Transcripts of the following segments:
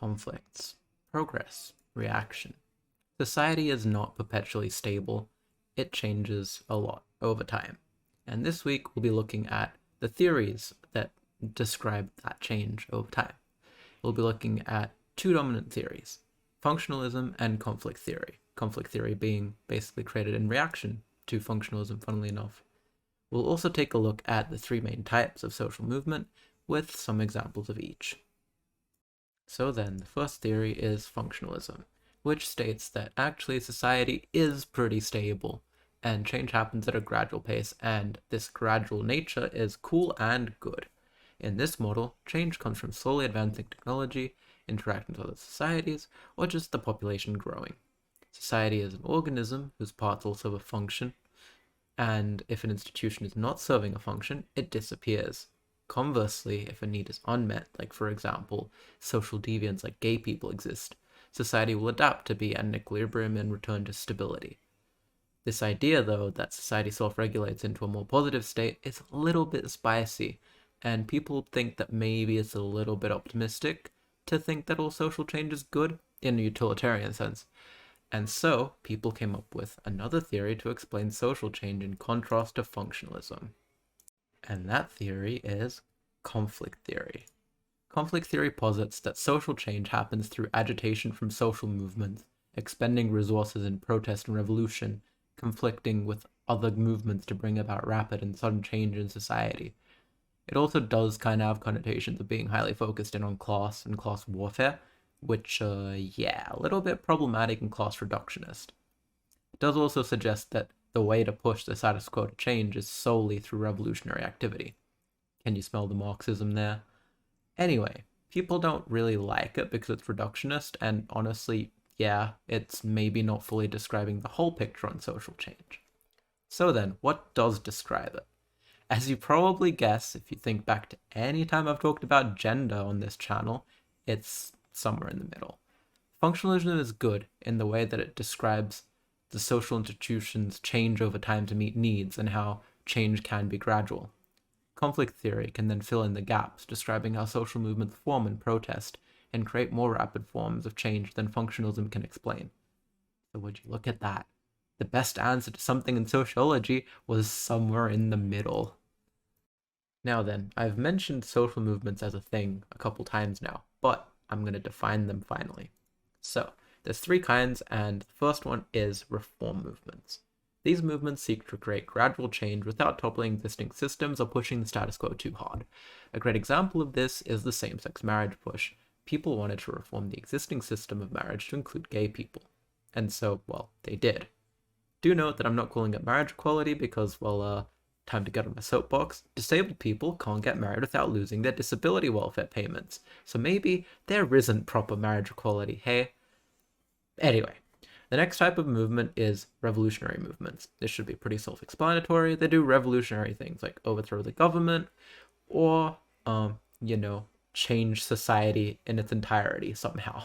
conflicts, progress, reaction. Society is not perpetually stable. It changes a lot over time. And this week we'll be looking at the theories that describe that change over time. We'll be looking at two dominant theories, functionalism and conflict theory. Conflict theory being basically created in reaction to functionalism, funnily enough. We'll also take a look at the three main types of social movement with some examples of each. So then, the first theory is functionalism, which states that actually society is pretty stable and change happens at a gradual pace, and this gradual nature is cool and good. In this model, change comes from slowly advancing technology, interacting with other societies, or just the population growing. Society is an organism whose parts all serve a function, and if an institution is not serving a function, it disappears. Conversely, if a need is unmet, like for example, social deviants like gay people exist, society will adapt to be at an equilibrium and return to stability. This idea, though, that society self-regulates into a more positive state is a little bit spicy, and people think that maybe it's a little bit optimistic to think that all social change is good in a utilitarian sense. And so, people came up with another theory to explain social change in contrast to functionalism. And that theory is conflict theory. Conflict theory posits that social change happens through agitation from social movements, expending resources in protest and revolution, conflicting with other movements to bring about rapid and sudden change in society. It also does kind of have connotations of being highly focused in on class and class warfare, which, a little bit problematic and class reductionist. It does also suggest that the way to push the status quo to change is solely through revolutionary activity. Can you smell the Marxism there? Anyway, people don't really like it because it's reductionist, and honestly, it's maybe not fully describing the whole picture on social change. So then, what does describe it? As you probably guess, if you think back to any time I've talked about gender on this channel, it's somewhere in the middle. Functionalism is good in the way that it describes the social institutions change over time to meet needs and how change can be gradual. Conflict theory can then fill in the gaps, describing how social movements form and protest and create more rapid forms of change than functionalism can explain. So would you look at that? The best answer to something in sociology was somewhere in the middle. Now then, I've mentioned social movements as a thing a couple times now, but I'm going to define them finally. So, there's three kinds, and the first one is reform movements. These movements seek to create gradual change without toppling existing systems or pushing the status quo too hard. A great example of this is the same-sex marriage push. People wanted to reform the existing system of marriage to include gay people. And so, they did. Do note that I'm not calling it marriage equality because, time to get on my soapbox. Disabled people can't get married without losing their disability welfare payments. So maybe there isn't proper marriage equality, hey? Anyway, the next type of movement is revolutionary movements. This should be pretty self-explanatory. They do revolutionary things like overthrow the government or, change society in its entirety somehow.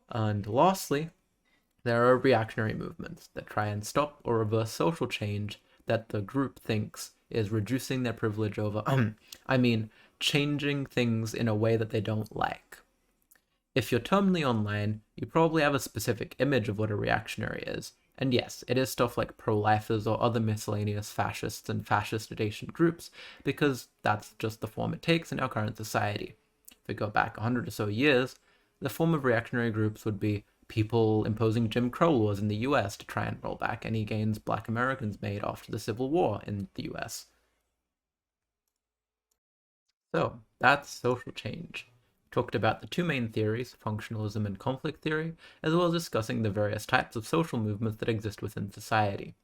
And lastly, there are reactionary movements that try and stop or reverse social change that the group thinks is reducing their privilege over, changing things in a way that they don't like. If you're terminally online, you probably have a specific image of what a reactionary is. And yes, it is stuff like pro-lifers or other miscellaneous fascists and fascist-adjacent groups, because that's just the form it takes in our current society. If we go back 100 or so years, the form of reactionary groups would be people imposing Jim Crow laws in the US to try and roll back any gains Black Americans made after the Civil War in the US. So, that's social change. We talked about the two main theories, functionalism and conflict theory, as well as discussing the various types of social movements that exist within society.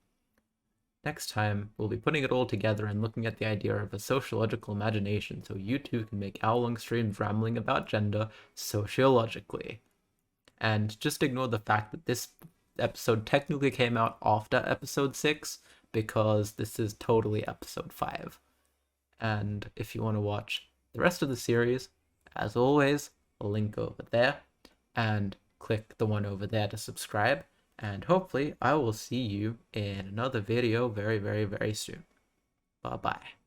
Next time, we'll be putting it all together and looking at the idea of a sociological imagination so you too can make hour-long streams rambling about gender sociologically. And just ignore the fact that this episode technically came out after episode 6, because this is totally episode 5. And if you want to watch the rest of the series, as always, a link over there, and click the one over there to subscribe, and hopefully I will see you in another video very, very, very soon. Bye-bye.